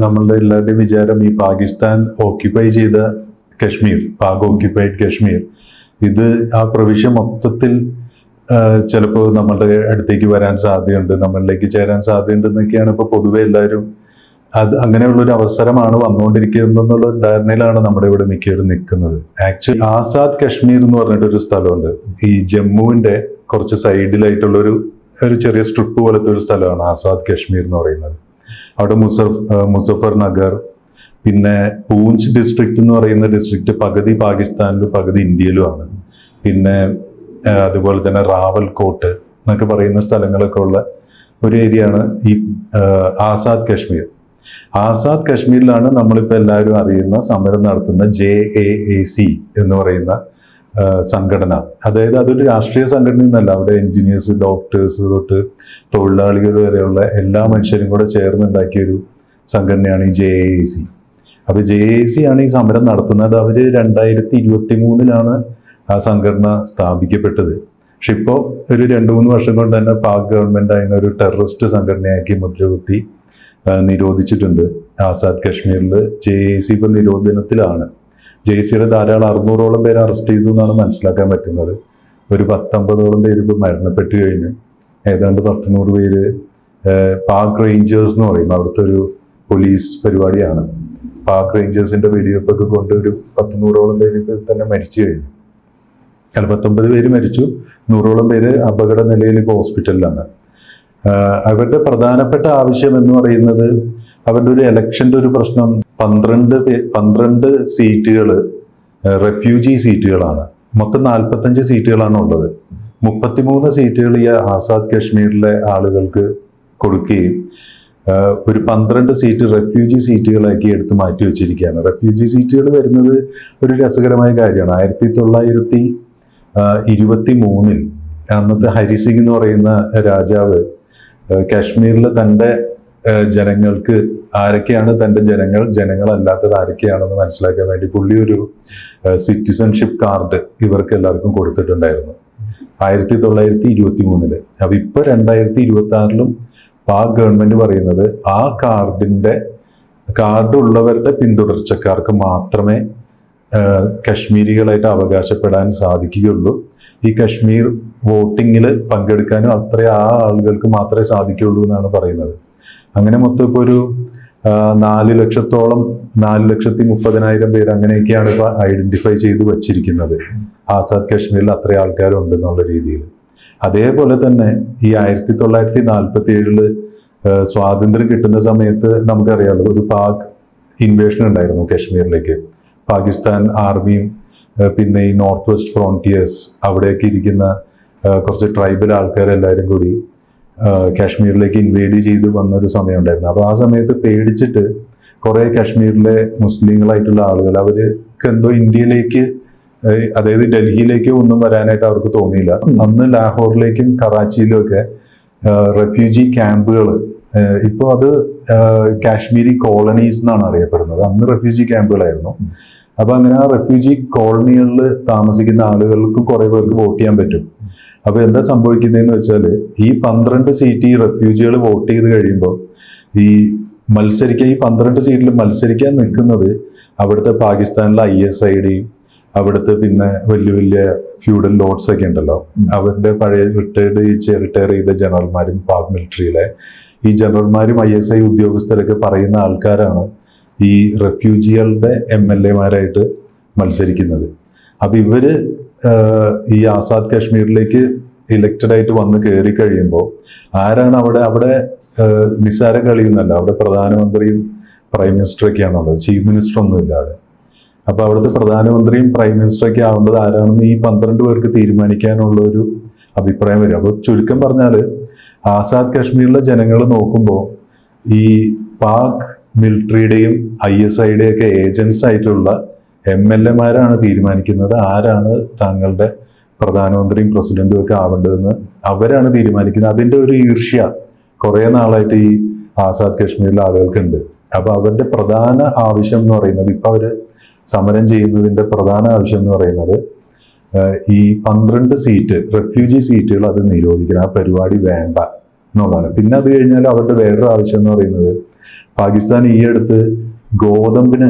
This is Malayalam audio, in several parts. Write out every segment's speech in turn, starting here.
നമ്മളുടെ എല്ലാവരുടെയും വിചാരം ഈ പാകിസ്ഥാൻ ഓക്യുപ്പൈ ചെയ്ത കശ്മീർ, പാക് ഓക്യുപ്പൈഡ് കശ്മീർ, ഇത് ആ പ്രവിശ്യ മൊത്തത്തിൽ ചിലപ്പോൾ നമ്മളുടെ അടുത്തേക്ക് വരാൻ സാധ്യതയുണ്ട്, നമ്മളിലേക്ക് ചേരാൻ സാധ്യതയുണ്ട് എന്നൊക്കെയാണ് ഇപ്പോൾ പൊതുവെ എല്ലാവരും അത് അങ്ങനെയുള്ളൊരു അവസരമാണ് വന്നുകൊണ്ടിരിക്കുന്നത് എന്നുള്ള ധാരണയിലാണ് നമ്മുടെ ഇവിടെ മിക്കവരും നിൽക്കുന്നത്. ആക്ച്വലി ആസാദ് കശ്മീർ എന്ന് പറഞ്ഞിട്ടൊരു സ്ഥലമുണ്ട്. ഈ ജമ്മുവിന്റെ കുറച്ച് സൈഡിലായിട്ടുള്ളൊരു ചെറിയ സ്ട്രിപ്പ് പോലത്തെ ഒരു സ്ഥലമാണ് ആസാദ് കശ്മീർ എന്ന് പറയുന്നത്. അവിടെ മുസഫർ നഗർ, പിന്നെ പൂഞ്ച് ഡിസ്ട്രിക്ട് എന്ന് പറയുന്ന ഡിസ്ട്രിക്ട് പകുതി പാകിസ്ഥാനിലും പകുതി ഇന്ത്യയിലുമാണ്. പിന്നെ അതുപോലെ തന്നെ റാവൽകോട്ട് എന്നൊക്കെ പറയുന്ന സ്ഥലങ്ങളൊക്കെ ഉള്ള ഒരു ഏരിയ ആണ് ഈ ആസാദ് കശ്മീർ. ആസാദ് കശ്മീരിലാണ് നമ്മളിപ്പോൾ എല്ലാവരും അറിയുന്ന സമരം നടത്തുന്ന JAAC എന്ന് പറയുന്ന സംഘടന. അതായത് അതൊരു രാഷ്ട്രീയ സംഘടന എന്നല്ല, അവിടെ എഞ്ചിനീയേഴ്സ്, ഡോക്ടേഴ്സ് തൊട്ട് തൊഴിലാളികൾ വരെയുള്ള എല്ലാ മനുഷ്യരും കൂടെ ചേർന്നുണ്ടാക്കിയ ഒരു സംഘടനയാണ് ഈ JAAC. അപ്പൊ JAAC ആണ് ഈ സമരം നടത്തുന്നത്. അവര് 2023 ആ സംഘടന സ്ഥാപിക്കപ്പെട്ടത്. പക്ഷെ ഇപ്പോൾ ഒരു 2-3 വർഷം കൊണ്ട് തന്നെ പാക് ഗവൺമെന്റ് അതിനൊരു ടെററിസ്റ്റ് സംഘടനയാക്കി മുദ്രകുത്തി നിരോധിച്ചിട്ടുണ്ട്. ആസാദ് കശ്മീരിൽ JAAC ഇപ്പൊ നിരോധനത്തിലാണ്. JAACയുടെ ധാരാളം 600ഓളം പേരെ അറസ്റ്റ് ചെയ്തു എന്നാണ് മനസ്സിലാക്കാൻ പറ്റുന്നത്. ഒരു 10-50ഓളം പേര് ഇപ്പൊ മരണപ്പെട്ടു കഴിഞ്ഞു. ഏതാണ്ട് 100 പേര് പാക് റേഞ്ചേഴ്സ് എന്ന് പറയും, അവിടുത്തെ ഒരു പോലീസ് പരിപാടിയാണ്. പാക് റേഞ്ചേഴ്സിന്റെ വെടിവെപ്പൊക്കെ കൊണ്ട് ഒരു 100-100ഓളം പേര് ഇപ്പൊ തന്നെ മരിച്ചു കഴിഞ്ഞു. 19 പേര് മരിച്ചു, 100ഓളം പേര് അപകട നിലയിൽ ഇപ്പോൾ ഹോസ്പിറ്റലിലാണ്. അവരുടെ പ്രധാനപ്പെട്ട ആവശ്യം എന്ന് പറയുന്നത് അവരുടെ ഒരു ഇലക്ഷന്റെ ഒരു പ്രശ്നം 12 സീറ്റുകൾ റെഫ്യൂജി സീറ്റുകളാണ്. മൊത്തം 45 സീറ്റുകളാണ് ഉള്ളത്. 33 സീറ്റുകൾ ഈ ആസാദ് കശ്മീരിലെ ആളുകൾക്ക് കൊടുക്കുകയും ഒരു 12 സീറ്റ് റെഫ്യൂജി സീറ്റുകളാക്കി എടുത്ത് മാറ്റി വെച്ചിരിക്കുകയാണ്. റെഫ്യൂജി സീറ്റുകൾ വരുന്നത് ഒരു രസകരമായ കാര്യമാണ്. 1923 അന്നത്തെ ഹരിസിംഗ് എന്ന് പറയുന്ന രാജാവ് കാശ്മീരിൽ തൻ്റെ ജനങ്ങൾക്ക് ആരൊക്കെയാണ് തൻ്റെ ജനങ്ങളല്ലാത്തത് ആരൊക്കെയാണെന്ന് മനസ്സിലാക്കാൻ വേണ്ടി പുള്ളി ഒരു സിറ്റിസൺഷിപ്പ് കാർഡ് ഇവർക്ക് എല്ലാവർക്കും കൊടുത്തിട്ടുണ്ടായിരുന്നു 1923. അപ്പൊ ഇപ്പൊ 2026 പാക് ഗവൺമെന്റ് പറയുന്നത് ആ കാർഡ് ഉള്ളവരുടെ പിന്തുടർച്ചക്കാർക്ക് മാത്രമേ കശ്മീരികളായിട്ട് അവകാശപ്പെടാൻ സാധിക്കുകയുള്ളൂ. ഈ കശ്മീർ വോട്ടിങ്ങിൽ പങ്കെടുക്കാനും ആ ആളുകൾക്ക് മാത്രമേ സാധിക്കുകയുള്ളൂ എന്നാണ് പറയുന്നത്. അങ്ങനെ മൊത്തം ഇപ്പോൾ ഒരു 4,30,000 പേര് അങ്ങനെയൊക്കെയാണ് ഇപ്പൊ ഐഡന്റിഫൈ ചെയ്ത് വച്ചിരിക്കുന്നത്. ആസാദ് കശ്മീരിൽ അത്ര ആൾക്കാരുണ്ട് എന്നുള്ള രീതിയിൽ. അതേപോലെ തന്നെ ഈ 1947 സ്വാതന്ത്ര്യം കിട്ടുന്ന സമയത്ത് നമുക്കറിയാമല്ലോ, ഒരു പാക് ഇൻവേഷൻ ഉണ്ടായിരുന്നു കശ്മീരിലേക്ക്. പാകിസ്ഥാൻ ആർമിയും പിന്നെ ഈ നോർത്ത് വെസ്റ്റ് ഫ്രോണ്ടിയേഴ്സ് അവിടെയൊക്കെ ഇരിക്കുന്ന കുറച്ച് ട്രൈബൽ ആൾക്കാരെല്ലാവരും കൂടി കാശ്മീരിലേക്ക് ഇൻവേഡ് ചെയ്ത് വന്നൊരു സമയം ഉണ്ടായിരുന്നു. അപ്പൊ ആ സമയത്ത് പേടിച്ചിട്ട് കുറെ കാശ്മീരിലെ മുസ്ലിങ്ങളായിട്ടുള്ള ആളുകൾ അവർക്ക് എന്തോ ഇന്ത്യയിലേക്ക്, അതായത് ഡൽഹിയിലേക്കോ ഒന്നും വരാനായിട്ട് അവർക്ക് തോന്നിയില്ല. അന്ന് ലാഹോറിലേക്കും കറാച്ചിയിലും ഒക്കെ റെഫ്യൂജി ക്യാമ്പുകൾ, ഇപ്പോൾ അത് കാശ്മീരി കോളനീസ് എന്നാണ് അറിയപ്പെടുന്നത്. അന്ന് റെഫ്യൂജി ക്യാമ്പുകളായിരുന്നു. അപ്പൊ അങ്ങനെ ആ റെഫ്യൂജി കോളനികളിൽ താമസിക്കുന്ന ആളുകൾക്ക് കുറെ പേർക്ക് വോട്ട് ചെയ്യാൻ പറ്റും. അപ്പൊ എന്താ സംഭവിക്കുന്നതെന്ന് വെച്ചാൽ ഈ 12 സീറ്റ് ഈ റെഫ്യൂജികൾ വോട്ട് ചെയ്ത് കഴിയുമ്പോൾ ഈ 12 സീറ്റിൽ മത്സരിക്കാൻ നിൽക്കുന്നത് അവിടുത്തെ പാകിസ്ഥാനിലെ ISID, അവിടുത്തെ പിന്നെ വലിയ ഫ്യൂഡൽ ലോഡ്സ് ഒക്കെ ഉണ്ടല്ലോ, അവരുടെ പഴയ റിട്ടയർ ചെയ്ത ജനറൽമാരും പാക് മിലിറ്ററിയിലെ ഈ ജനറൽമാരും ISI ഉദ്യോഗസ്ഥരൊക്കെ പറയുന്ന ആൾക്കാരാണ് ഈ റെഫ്യൂജികളുടെ MLA-മാരായിട്ട് മത്സരിക്കുന്നത്. അപ്പൊ ഇവര് ഈ ആസാദ് കശ്മീരിലേക്ക് ഇലക്റ്റഡ് ആയിട്ട് വന്ന് കയറി കഴിയുമ്പോൾ ആരാണ് അവിടെ നിസ്സാര കളിയൊന്നല്ല, അവിടെ പ്രധാനമന്ത്രിയും പ്രൈം മിനിസ്റ്ററൊക്കെയാണുള്ളത്, ചീഫ് മിനിസ്റ്റർ ഒന്നും ഇല്ല അവിടെ. അപ്പൊ അവിടുത്തെ പ്രധാനമന്ത്രിയും പ്രൈം മിനിസ്റ്ററൊക്കെ ആവേണ്ടത് ആരാണെന്ന് ഈ 12 പേർക്ക് തീരുമാനിക്കാനുള്ള ഒരു അഭിപ്രായം വരും. അപ്പൊ ചുരുക്കം പറഞ്ഞാല് ആസാദ് കശ്മീരിലെ ജനങ്ങൾ നോക്കുമ്പോൾ ഈ പാക് മിലിറ്ററിയുടെയും ISIയുടെയും ഒക്കെ ഏജൻസ് ആയിട്ടുള്ള MLA-മാരാണ് തീരുമാനിക്കുന്നത് ആരാണ് തങ്ങളുടെ പ്രധാനമന്ത്രിയും പ്രസിഡന്റും ഒക്കെ ആവേണ്ടതെന്ന് അവരാണ് തീരുമാനിക്കുന്നത്. അതിന്റെ ഒരു ഈർഷ്യ കുറെ നാളായിട്ട് ഈ ആസാദ് കശ്മീരിലെ ആളുകൾക്കുണ്ട്. അപ്പൊ അവരുടെ പ്രധാന ആവശ്യം എന്ന് പറയുന്നത്, ഇപ്പൊ അവര് സമരം ചെയ്യുന്നതിന്റെ പ്രധാന ആവശ്യം എന്ന് പറയുന്നത് ഈ 12 സീറ്റ് റെഫ്യൂജി സീറ്റുകൾ അത് നിരോധിക്കണം, ആ പരിപാടി വേണ്ട എന്നുള്ളതാണ്. പിന്നെ അത് കഴിഞ്ഞാൽ അവരുടെ വേറൊരു ആവശ്യം എന്ന് പറയുന്നത്, പാകിസ്ഥാൻ ഈ അടുത്ത് ഗോതമ്പിന്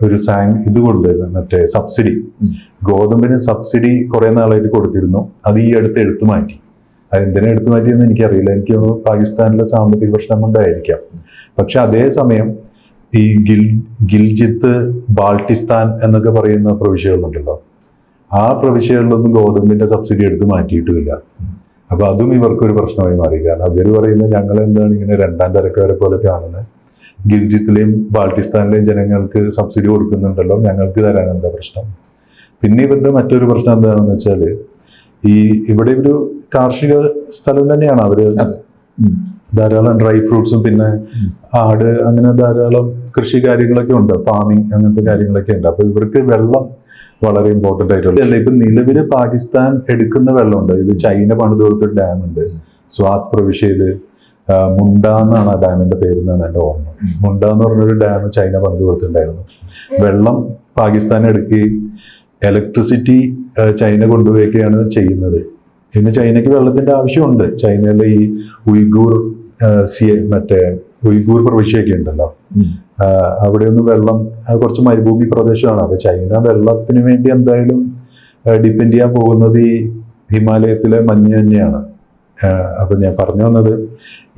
ഒരു ഇത് കൊണ്ടുവരുന്നു, മറ്റേ സബ്സിഡി, ഗോതമ്പിന് സബ്സിഡി കുറെ നാളായിട്ട് കൊടുത്തിരുന്നു. അത് ഈ അടുത്ത് എടുത്തു മാറ്റി. അതെന്തിനാ എടുത്തു മാറ്റിയെന്ന് എനിക്കറിയില്ല. എനിക്ക് തോന്നുന്നു പാകിസ്ഥാനിലെ സാമ്പത്തിക പ്രശ്നം കൊണ്ടായിരിക്കാം. പക്ഷെ അതേസമയം ഈ ഗിൽജിത്ത്, ബാൾട്ടിസ്ഥാൻ എന്നൊക്കെ പറയുന്ന പ്രവിശ്യകളുണ്ടല്ലോ, ആ പ്രവിശ്യകളിലൊന്നും ഗോതമ്പിന്റെ സബ്സിഡി എടുത്ത് മാറ്റിയിട്ടുമില്ല. അപ്പൊ അതും ഇവർക്കൊരു പ്രശ്നമായി മാറി. കാരണം അവർ പറയുന്നത് ഞങ്ങൾ എന്താണ് ഇങ്ങനെ രണ്ടാം തരക്കാരെ പോലെ കാണുന്നത്, ഗിൽജിത്തിലെയും ബാൾട്ടിസ്ഥാനിലെയും ജനങ്ങൾക്ക് സബ്സിഡി കൊടുക്കുന്നുണ്ടല്ലോ, ഞങ്ങൾക്ക് തരാൻ എന്താ പ്രശ്നം. പിന്നെ ഇവരുടെ മറ്റൊരു പ്രശ്നം എന്താണെന്ന് വെച്ചാല്, ഇവിടെ ഒരു കാർഷിക സ്ഥലം തന്നെയാണ്. അവര് ധാരാളം ഡ്രൈ ഫ്രൂട്ട്സും പിന്നെ ആട്, അങ്ങനെ ധാരാളം കൃഷി കാര്യങ്ങളൊക്കെ ഉണ്ട്, ഫാമിങ് അങ്ങനത്തെ കാര്യങ്ങളൊക്കെ ഉണ്ട്. അപ്പൊ ഇവർക്ക് വെള്ളം വളരെ ഇമ്പോർട്ടന്റ് ആയിട്ടുള്ള അല്ല. ഇപ്പൊ നിലവില് പാകിസ്ഥാൻ എടുക്കുന്ന വെള്ളമുണ്ട്, ഇത് ചൈന പണിത് കൊടുത്തൊരു ഡാം ഉണ്ട് സ്വാത് പ്രവിശ്യയില്, മുണ്ട എന്നാണ് ആ ഡാമിന്റെ പേര് എന്നാണ് എന്റെ ഓർമ്മ. മുണ്ട എന്ന് പറഞ്ഞൊരു ഡാം ചൈന പണിത് കൊടുത്തിട്ടുണ്ടായിരുന്നു. വെള്ളം പാകിസ്ഥാൻ എടുക്കുകയും ഇലക്ട്രിസിറ്റി ചൈന കൊണ്ടുപോവുകയാണ് ചെയ്യുന്നത്. പിന്നെ ചൈനയ്ക്ക് വെള്ളത്തിന്റെ ആവശ്യമുണ്ട്. ചൈനയിലെ ഈ ഉയ്ഗൂർ മറ്റേ ഉയ്ഗൂർ പ്രവിശ്യൊക്കെ ഉണ്ടല്ലോ, അവിടെയൊന്നും വെള്ളം കുറച്ച് മരുഭൂമി പ്രദേശമാണ്. അപ്പൊ ചൈന വെള്ളത്തിന് വേണ്ടി എന്തായാലും ഡിപ്പെൻഡ് ചെയ്യാൻ പോകുന്നത് ഈ ഹിമാലയത്തിലെ മഞ്ഞ് തന്നെയാണ്. അപ്പൊ ഞാൻ പറഞ്ഞു വന്നത്,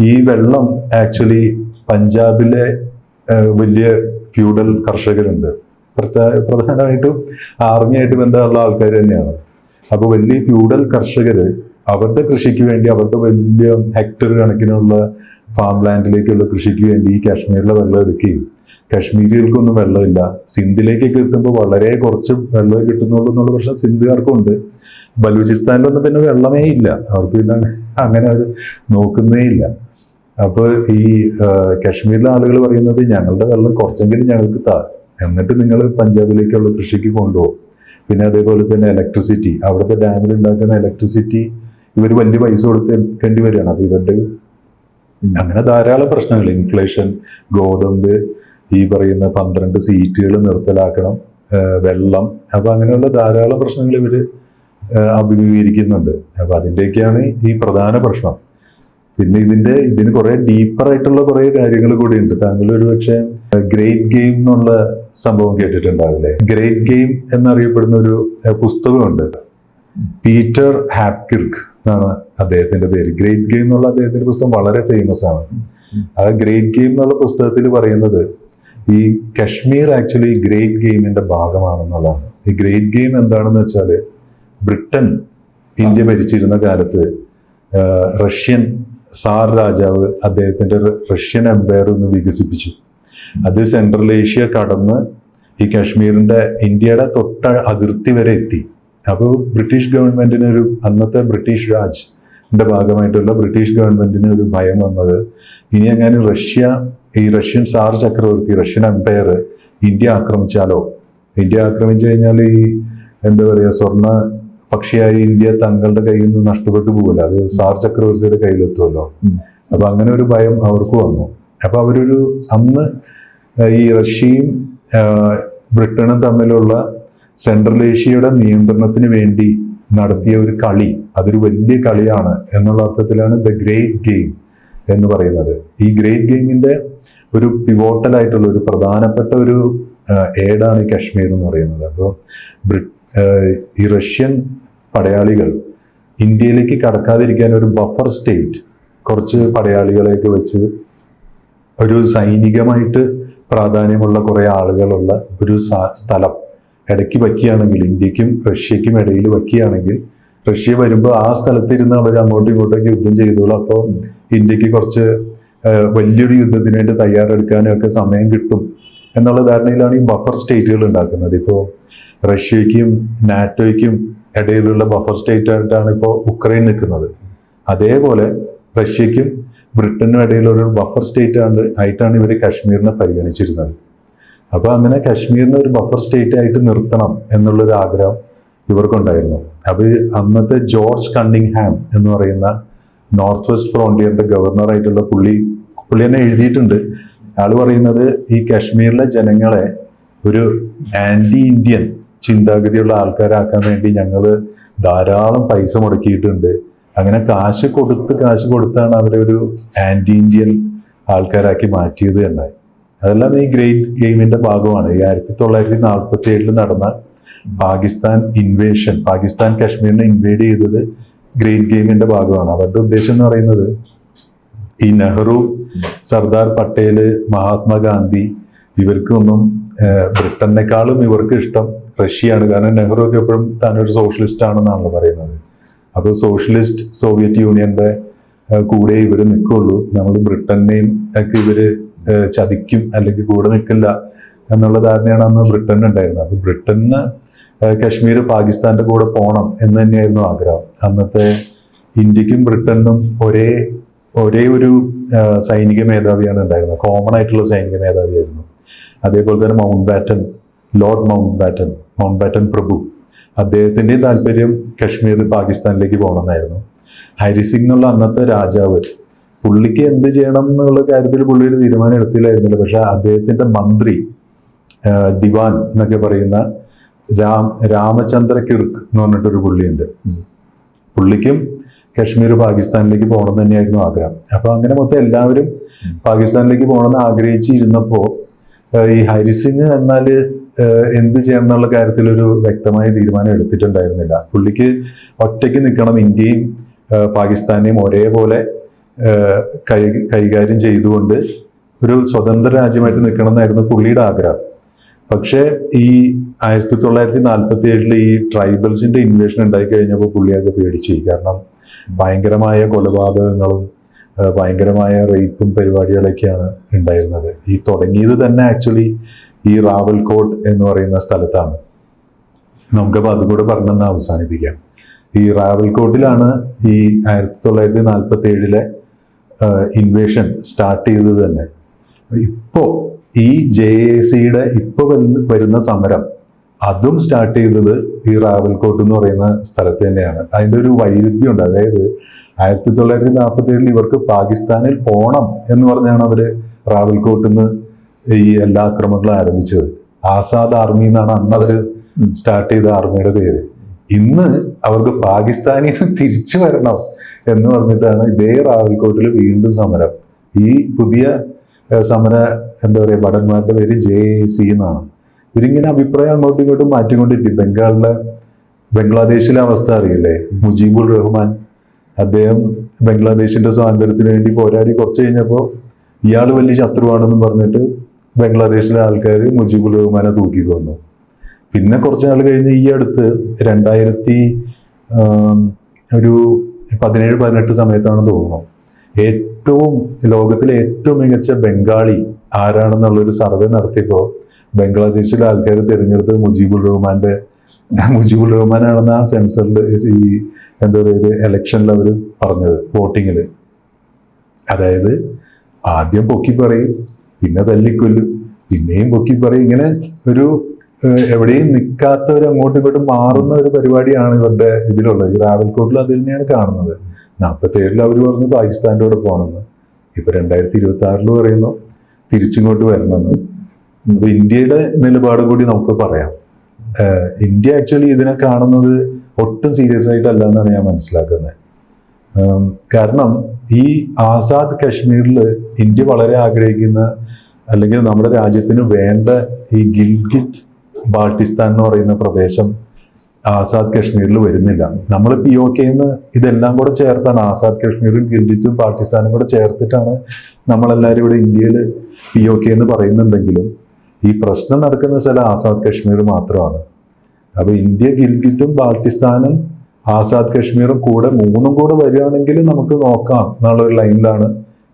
ഈ വെള്ളം ആക്ച്വലി പഞ്ചാബിലെ വലിയ ഫ്യൂഡൽ കർഷകരുണ്ട്, പ്രധാനമായിട്ടും ആർമിയായിട്ട് ബന്ധമുള്ള ആൾക്കാർ തന്നെയാണ്. അപ്പൊ വലിയ ഫ്യൂഡൽ കർഷകര് അവരുടെ കൃഷിക്ക് വേണ്ടി, അവരുടെ വലിയ ഹെക്ടർ കണക്കിനുള്ള ഫാം ലാൻഡിലേക്കുള്ള കൃഷിക്ക് വേണ്ടി ഈ കാശ്മീരിലെ വെള്ളം എടുക്കുകയും, കാശ്മീരികൾക്കൊന്നും വെള്ളമില്ല, സിന്ധിലേക്കൊക്കെ എത്തുമ്പോൾ വളരെ കുറച്ച് വെള്ളമേ കിട്ടുന്നുള്ളൂ എന്നുള്ള പ്രശ്നം സിന്ധുകാർക്കും ഉണ്ട്. ബലൂചിസ്ഥാനിലൊന്നും പിന്നെ വെള്ളമേ ഇല്ല, അവർക്ക് പിന്നെ അങ്ങനെ അത് നോക്കുന്നേ ഇല്ല. അപ്പൊ ഈ കാശ്മീരിലെ ആളുകൾ പറയുന്നത്, ഞങ്ങളുടെ വെള്ളം കുറച്ചെങ്കിലും ഞങ്ങൾക്ക് താ, എന്നിട്ട് നിങ്ങൾ പഞ്ചാബിലേക്കുള്ള കൃഷിക്ക് കൊണ്ടുപോകും. പിന്നെ അതേപോലെ തന്നെ ഇലക്ട്രിസിറ്റി, അവിടുത്തെ ഡാമിൽ ഉണ്ടാക്കുന്ന ഇലക്ട്രിസിറ്റി ഇവർ വലിയ പൈസ കൊടുക്കേണ്ടി വരികയാണ്. അപ്പൊ ഇവരുടെ അങ്ങനെ ധാരാളം പ്രശ്നങ്ങൾ, ഇൻഫ്ലേഷൻ, ഗോതമ്പ്, ഈ പറയുന്ന 12 സീറ്റുകൾ നിർത്തലാക്കണം, വെള്ളം, അപ്പൊ അങ്ങനെയുള്ള ധാരാളം പ്രശ്നങ്ങൾ ഇവര് അഭിമുഖീകരിക്കുന്നുണ്ട്. അപ്പൊ അതിന്റെയൊക്കെയാണ് ഈ പ്രധാന പ്രശ്നം. പിന്നെ ഇതിന് കുറെ ഡീപ്പർ ആയിട്ടുള്ള കുറെ കാര്യങ്ങൾ കൂടി ഉണ്ട്. താങ്കൾ ഒരു പക്ഷേ ഗ്രേറ്റ് ഗെയിം എന്നുള്ള സംഭവം കേട്ടിട്ടുണ്ടാവില്ലേ? ഗ്രേറ്റ് ഗെയിം എന്നറിയപ്പെടുന്ന ഒരു പുസ്തകമുണ്ട്. പീറ്റർ ഹാപ്കിർക്ക് എന്നാണ് അദ്ദേഹത്തിന്റെ പേര്. ഗ്രേറ്റ് ഗെയിം എന്നുള്ള അദ്ദേഹത്തിന്റെ പുസ്തകം വളരെ ഫേമസ് ആണ്. ആ ഗ്രേറ്റ് ഗെയിം എന്നുള്ള പുസ്തകത്തിൽ പറയുന്നത്, ഈ കശ്മീർ ആക്ച്വലി ഗ്രേറ്റ് ഗെയിമിന്റെ ഭാഗമാണെന്നുള്ളതാണ്. ഈ ഗ്രേറ്റ് ഗെയിം എന്താണെന്ന് വെച്ചാല്, ബ്രിട്ടൻ ഇന്ത്യ ഭരിച്ചിരുന്ന കാലത്ത് റഷ്യൻ സാർ രാജാവ് അദ്ദേഹത്തിന്റെ റഷ്യൻ എംപയർ ഒന്ന് വികസിപ്പിച്ചു. അത് സെൻട്രൽ ഏഷ്യ കടന്ന് ഈ കാശ്മീരിന്റെ ഇന്ത്യയുടെ തൊട്ട അതിർത്തി വരെ എത്തി. അപ്പോൾ ബ്രിട്ടീഷ് ഗവൺമെന്റിന് അന്നത്തെ ബ്രിട്ടീഷ് രാജിന്റെ ഭാഗമായിട്ടുള്ള ബ്രിട്ടീഷ് ഗവൺമെന്റിന് ഒരു ഭയം വന്നത്, ഇനി എങ്ങനെ ഈ റഷ്യൻ സാർ ചക്രവർത്തി, റഷ്യൻ എംപയർ ഇന്ത്യ ആക്രമിച്ചാലോ, ഇന്ത്യ ആക്രമിച്ചു കഴിഞ്ഞാൽ ഈ എന്താ പറയാ, സ്വർണ്ണ പക്ഷിയായി ഇന്ത്യ തങ്ങളുടെ കയ്യിൽ നിന്ന് നഷ്ടപ്പെട്ടു പോകില്ല, അത് സാർ ചക്രവർത്തിയുടെ കയ്യിലെത്തുമല്ലോ. അപ്പൊ അങ്ങനെ ഒരു ഭയം അവർക്ക് വന്നു. അപ്പൊ അന്ന് ഈ റഷ്യയും ബ്രിട്ടനും തമ്മിലുള്ള സെൻട്രൽ ഏഷ്യയുടെ നിയന്ത്രണത്തിന് വേണ്ടി നടത്തിയ ഒരു കളി, അതൊരു വലിയ കളിയാണ് എന്നുള്ള അർത്ഥത്തിലാണ് ദ ഗ്രേറ്റ് ഗെയിം എന്ന് പറയുന്നത്. ഈ ഗ്രേറ്റ് ഗെയിമിന്റെ ഒരു പിവോട്ടലായിട്ടുള്ള ഒരു പ്രധാനപ്പെട്ട ഒരു ഏടാണ് ഈ കാശ്മീർ എന്ന് പറയുന്നത്. അപ്പോൾ ഈ റഷ്യൻ പടയാളികൾ ഇന്ത്യയിലേക്ക് കടക്കാതിരിക്കാൻ ഒരു ബഫർ സ്റ്റേറ്റ്, കുറച്ച് പടയാളികളെയൊക്കെ വെച്ച് ഒരു സൈനികമായിട്ട് പ്രാധാന്യമുള്ള കുറെ ആളുകളുള്ള ഒരു സ്ഥലം ഇടയ്ക്ക് വയ്ക്കുകയാണെങ്കിൽ, ഇന്ത്യക്കും റഷ്യക്കും ഇടയിൽ വയ്ക്കുകയാണെങ്കിൽ, റഷ്യ വരുമ്പോൾ ആ സ്ഥലത്തിരുന്ന് അവർ അങ്ങോട്ടും ഇങ്ങോട്ടൊക്കെ യുദ്ധം ചെയ്തോളും. അപ്പോൾ ഇന്ത്യക്ക് കുറച്ച് വലിയൊരു യുദ്ധത്തിന് വേണ്ടി തയ്യാറെടുക്കാനും ഒക്കെ സമയം കിട്ടും എന്നുള്ള ധാരണയിലാണ് ഈ ബഫർ സ്റ്റേറ്റുകൾ ഉണ്ടാക്കുന്നത്. ഇപ്പോൾ റഷ്യയ്ക്കും നാറ്റോയ്ക്കും ഇടയിലുള്ള ബഫർ സ്റ്റേറ്റ് ആയിട്ടാണ് ഇപ്പോൾ ഉക്രൈൻ നിൽക്കുന്നത്. അതേപോലെ റഷ്യയ്ക്കും ബ്രിട്ടനും ഇടയിലുള്ള ഒരു ബഫർ സ്റ്റേറ്റ് ആയിട്ടാണ് ഇവർ കാശ്മീരിനെ പരിഗണിച്ചിരുന്നത്. അപ്പൊ അങ്ങനെ കാശ്മീരിനെ ഒരു ബഫർ സ്റ്റേറ്റ് ആയിട്ട് നിർത്തണം എന്നുള്ളൊരു ആഗ്രഹം ഇവർക്കുണ്ടായിരുന്നു. അപ്പൊ അന്നത്തെ ജോർജ് കണ്ണിങ്ഹാം എന്ന് പറയുന്ന നോർത്ത് വെസ്റ്റ് ഫ്രോണ്ടിയറിന്റെ ഗവർണർ ആയിട്ടുള്ള പുള്ളി തന്നെ എഴുതിയിട്ടുണ്ട്. ആള് പറയുന്നത്, ഈ കാശ്മീരിലെ ജനങ്ങളെ ഒരു ആന്റി ഇന്ത്യൻ ചിന്താഗതിയുള്ള ആൾക്കാരാക്കാൻ വേണ്ടി ഞങ്ങൾ ധാരാളം പൈസ മുടക്കിയിട്ടുണ്ട്. അങ്ങനെ കാശ് കൊടുത്താണ് അവരെ ഒരു ആന്റി ഇന്ത്യൻ ആൾക്കാരാക്കി മാറ്റിയത് തന്നെ. അതെല്ലാം ഈ ഗ്രേറ്റ് ഗെയിമിന്റെ ഭാഗമാണ്. ഈ 1947 നടന്ന പാകിസ്ഥാൻ ഇൻവേഷൻ, പാകിസ്ഥാൻ കാശ്മീരിനെ ഇൻവേഡ് ചെയ്തത് ഗ്രേറ്റ് ഗെയിമിന്റെ ഭാഗമാണ്. അവരുടെ ഉദ്ദേശം എന്ന് പറയുന്നത് ഈ നെഹ്റു, സർദാർ പട്ടേല്, മഹാത്മാഗാന്ധി ഇവർക്കൊന്നും ബ്രിട്ടനേക്കാളും ഇവർക്ക് ഇഷ്ടം റഷ്യയാണ്. കാരണം നെഹ്റു ഒക്കെ എപ്പോഴും താനൊരു സോഷ്യലിസ്റ്റ് ആണെന്നാണല്ലോ പറയുന്നത്. അപ്പോൾ സോഷ്യലിസ്റ്റ് സോവിയറ്റ് യൂണിയന്റെ കൂടെ ഇവർ നിൽക്കുള്ളൂ, നമ്മൾ ബ്രിട്ടനെയും ഒക്കെ ഇവര് ചതിക്കും അല്ലെങ്കിൽ കൂടെ നിൽക്കില്ല എന്നുള്ള ധാരണയാണ് അന്ന് ബ്രിട്ടന് ഉണ്ടായിരുന്നത്. അപ്പൊ ബ്രിട്ടന് കശ്മീർ പാകിസ്ഥാന്റെ കൂടെ പോകണം എന്ന് തന്നെയായിരുന്നു ആഗ്രഹം. അന്നത്തെ ഇന്ത്യക്കും ബ്രിട്ടനും ഒരേ ഒരു സൈനിക മേധാവിയാണ് ഉണ്ടായിരുന്നത്, കോമൺ ആയിട്ടുള്ള സൈനിക മേധാവിയായിരുന്നു. അതേപോലെ തന്നെ ലോർഡ് മൗണ്ട് ബാറ്റൻ പ്രഭു, അദ്ദേഹത്തിൻ്റെയും താല്പര്യം കശ്മീർ പാകിസ്ഥാനിലേക്ക് പോകണമെന്നായിരുന്നു. ഹരിസിംഗ് എന്നുള്ള അന്നത്തെ രാജാവ്, പുള്ളിക്ക് എന്ത് ചെയ്യണം എന്നുള്ള കാര്യത്തിൽ പുള്ളി ഒരു തീരുമാനം എടുത്തില്ലായിരുന്നില്ല. പക്ഷെ അദ്ദേഹത്തിന്റെ മന്ത്രി, ദിവാൻ എന്നൊക്കെ പറയുന്ന രാമചന്ദ്ര കിർക്ക് എന്ന് പറഞ്ഞിട്ടൊരു പുള്ളിയുണ്ട്. പുള്ളിക്കും കശ്മീർ പാകിസ്ഥാനിലേക്ക് പോകണം തന്നെയായിരുന്നു ആഗ്രഹം. അപ്പൊ അങ്ങനെ മൊത്തം എല്ലാവരും പാകിസ്ഥാനിലേക്ക് പോകണമെന്ന് ആഗ്രഹിച്ചിരുന്നപ്പോ ഈ ഹരിസിംഗ് എന്നാൽ എന്ത് ചെയ്യണം എന്നുള്ള കാര്യത്തിൽ ഒരു വ്യക്തമായ തീരുമാനം എടുത്തിട്ടുണ്ടായിരുന്നില്ല. പുള്ളിക്ക് ഒറ്റയ്ക്ക് നിൽക്കണം, ഇന്ത്യയും പാകിസ്ഥാനെയും ഒരേപോലെ കൈകാര്യം ചെയ്തുകൊണ്ട് ഒരു സ്വതന്ത്ര രാജ്യമായിട്ട് നിൽക്കണം എന്നായിരുന്നു പുള്ളിയുടെ ആഗ്രഹം. പക്ഷേ ഈ 1947 ഈ ട്രൈബൽസിന്റെ ഇൻവേഷൻ ഉണ്ടായി കഴിഞ്ഞപ്പോൾ പുള്ളിയൊക്കെ പേടിച്ചു. കാരണം ഭയങ്കരമായ കൊലപാതകങ്ങളും ഭയങ്കരമായ റേപ്പും പരിപാടികളൊക്കെയാണ് ഉണ്ടായിരുന്നത്. ഈ തുടങ്ങിയത് തന്നെ ആക്ച്വലി ഈ റാവൽകോട്ട് എന്ന് പറയുന്ന സ്ഥലത്താണ്. നമുക്കപ്പോൾ അതുകൂടെ പറഞ്ഞെന്ന് അവസാനിപ്പിക്കാം. ഈ റാവൽകോട്ടിലാണ് ഈ 1947 ഇൻവേഷൻ സ്റ്റാർട്ട് ചെയ്തത് തന്നെ. ഇപ്പോ ഈ JACയുടെ ഇപ്പൊ വരുന്ന സമരം അതും സ്റ്റാർട്ട് ചെയ്തത് ഈ റാവൽകോട്ട് എന്ന് പറയുന്ന സ്ഥലത്ത് തന്നെയാണ്. അതിന്റെ ഒരു വൈരുദ്ധ്യമുണ്ട്. അതായത് 1947 ഇവർക്ക് പാകിസ്ഥാനിൽ പോണം എന്ന് പറഞ്ഞാണ് അവര് റാവൽകോട്ടിൽ നിന്ന് ഈ എല്ലാ ആക്രമണങ്ങളും ആരംഭിച്ചത്. ആസാദ് ആർമി എന്നാണ് അന്ന് അവര് സ്റ്റാർട്ട് ചെയ്ത ആർമിയുടെ പേര്. ഇന്ന് അവർക്ക് പാകിസ്ഥാനിൽ നിന്ന് തിരിച്ചു വരണം എന്ന് പറഞ്ഞിട്ടാണ് ഇതേ റാവൽകോട്ടിൽ വീണ്ടും സമരം. ഈ പുതിയ സമര എന്താ പറയുക, ഭടന്മാരുടെ പേര് JAC എന്നാണ്. ഇവരിങ്ങനെ അഭിപ്രായം അങ്ങോട്ടും ഇങ്ങോട്ടും മാറ്റിക്കൊണ്ടിരിക്കും. ബംഗ്ലാദേശിലെ അവസ്ഥ അറിയില്ലേ, മുജീബുർ റഹ്മാൻ, അദ്ദേഹം ബംഗ്ലാദേശിന്റെ സ്വാതന്ത്ര്യത്തിന് വേണ്ടി പോരാടി കുറച്ച് കഴിഞ്ഞപ്പോൾ ഇയാൾ വലിയ ശത്രുവാണെന്നും പറഞ്ഞിട്ട് ബംഗ്ലാദേശിലെ ആൾക്കാർ മുജീബുർ റഹ്മാനെ തൂക്കി കൊന്നു. പിന്നെ കുറച്ച് നാൾ കഴിഞ്ഞ് ഈ അടുത്ത് 2017-18 സമയത്താണെന്ന് തോന്നുന്നു, ലോകത്തിലെ ഏറ്റവും മികച്ച ബംഗാളി ആരാണെന്നുള്ളൊരു സർവേ നടത്തിയപ്പോൾ ബംഗ്ലാദേശിലെ ആൾക്കാർ തിരഞ്ഞെടുത്തത് മുജീബുർ റഹ്മാനാണെന്ന് ആ സെൻസറിൽ ഈ എന്താ പറയുക ഇലക്ഷനിൽ അവർ പറഞ്ഞത്, വോട്ടിങ്ങിൽ. അതായത് ആദ്യം പൊക്കി പറയും, പിന്നെ തല്ലിക്കൊല്ലും, പിന്നെയും പൊക്കി പറയും. ഇങ്ങനെ ഒരു എവിടെയും നിൽക്കാത്തവർ അങ്ങോട്ടും ഇങ്ങോട്ടും മാറുന്ന ഒരു പരിപാടിയാണ് ഇവരുടെ ഇതിലുള്ളത്. ഈ റാവൽകോട്ടിൽ അത് തന്നെയാണ് കാണുന്നത്. 1947 അവർ പറഞ്ഞു പാകിസ്ഥാൻ്റെ കൂടെ പോകണമെന്ന്. ഇപ്പൊ 2026 പറയുന്നു തിരിച്ചിങ്ങോട്ട് വരണമെന്ന്. അപ്പൊ ഇന്ത്യയുടെ നിലപാട് കൂടി നമുക്ക് പറയാം. ഇന്ത്യ ആക്ച്വലി ഇതിനെ കാണുന്നത് ഒട്ടും സീരിയസ് ആയിട്ടല്ല എന്നാണ് ഞാൻ മനസ്സിലാക്കുന്നത്. കാരണം ഈ ആസാദ് കശ്മീരിൽ ഇന്ത്യ വളരെ ആഗ്രഹിക്കുന്ന, അല്ലെങ്കിൽ നമ്മുടെ രാജ്യത്തിന് വേണ്ട ഈ ഗിൽഗിറ്റ് ബാൾട്ടിസ്ഥാൻ എന്ന് പറയുന്ന പ്രദേശം ആസാദ് കശ്മീരിൽ വരുന്നില്ല. നമ്മൾ POK ഇതെല്ലാം കൂടെ ചേർത്താണ്, ആസാദ് കശ്മീരും ഗിൽഗിറ്റും പാകിസ്ഥാനും കൂടെ ചേർത്തിട്ടാണ് നമ്മളെല്ലാവരും ഇവിടെ ഇന്ത്യയിൽ POK എന്ന് പറയുന്നുണ്ടെങ്കിലും ഈ പ്രശ്നം നടക്കുന്ന സ്ഥലം ആസാദ് കശ്മീർ മാത്രമാണ്. അപ്പൊ ഇന്ത്യ ഗിൽഗിറ്റും ബാൾട്ടിസ്ഥാനും ആസാദ് കശ്മീറും കൂടെ മൂന്നും കൂടെ വരികയാണെങ്കിൽ നമുക്ക് നോക്കാം എന്നുള്ള ഒരു ലൈനിലാണ്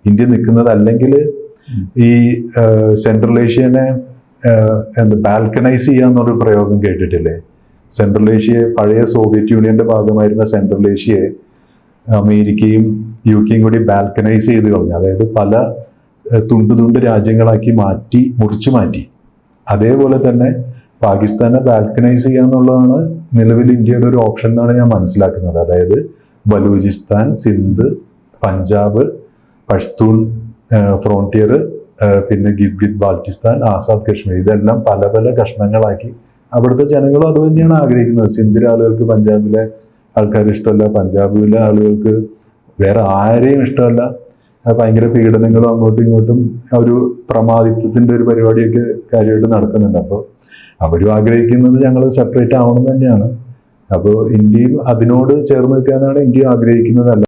ഇന്ത്യ നിൽക്കുന്നത്. അല്ലെങ്കിൽ ഈ സെൻട്രൽ ഏഷ്യനെ ബാൽക്കനൈസ് ചെയ്യാന്നൊരു പ്രയോഗം കേട്ടിട്ടില്ലേ? സെൻട്രൽ ഏഷ്യയെ, പഴയ സോവിയറ്റ് യൂണിയന്റെ ഭാഗമായിരുന്ന സെൻട്രൽ ഏഷ്യയെ അമേരിക്കയും UK കൂടി ബാൽക്കനൈസ് ചെയ്ത് കളഞ്ഞു. അതായത് പല തുണ്ട് രാജ്യങ്ങളാക്കി മുറിച്ചു മാറ്റി. അതേപോലെ തന്നെ പാകിസ്ഥാനെ ബാൽക്കനൈസ് ചെയ്യാന്നുള്ളതാണ് നിലവിൽ ഇന്ത്യയുടെ ഒരു ഓപ്ഷൻ എന്നാണ് ഞാൻ മനസ്സിലാക്കുന്നത്. അതായത് ബലൂചിസ്ഥാൻ, സിന്ധ്, പഞ്ചാബ്, പഷ്തൂൺ ഫ്രോണ്ടിയർ, പിന്നെ ഗിൽഗിറ്റ് ബാൾട്ടിസ്ഥാൻ, ആസാദ് കശ്മീർ, ഇതെല്ലാം പല പല കഷ്ണങ്ങളാക്കി അവിടുത്തെ ജനങ്ങളും അത് തന്നെയാണ് ആഗ്രഹിക്കുന്നത്. സിന്ധിലെ ആളുകൾക്ക് പഞ്ചാബിലെ ആൾക്കാർ ഇഷ്ടമല്ല, പഞ്ചാബിലെ ആളുകൾക്ക് വേറെ ആരെയും ഇഷ്ടമല്ല. ഭയങ്കര പീഡനങ്ങളും അങ്ങോട്ടും ഇങ്ങോട്ടും ഒരു പ്രമാദിത്വത്തിന്റെ ഒരു പരിപാടിയൊക്കെ കാര്യമായിട്ട് നടക്കുന്നുണ്ട്. അപ്പോൾ അവരും ആഗ്രഹിക്കുന്നത് ഞങ്ങൾ സെപ്പറേറ്റ് ആവണം തന്നെയാണ്. അപ്പോൾ ഇന്ത്യയും അതിനോട് ചേർന്ന് നിൽക്കാനാണ് ഇന്ത്യ ആഗ്രഹിക്കുന്നതല്ല.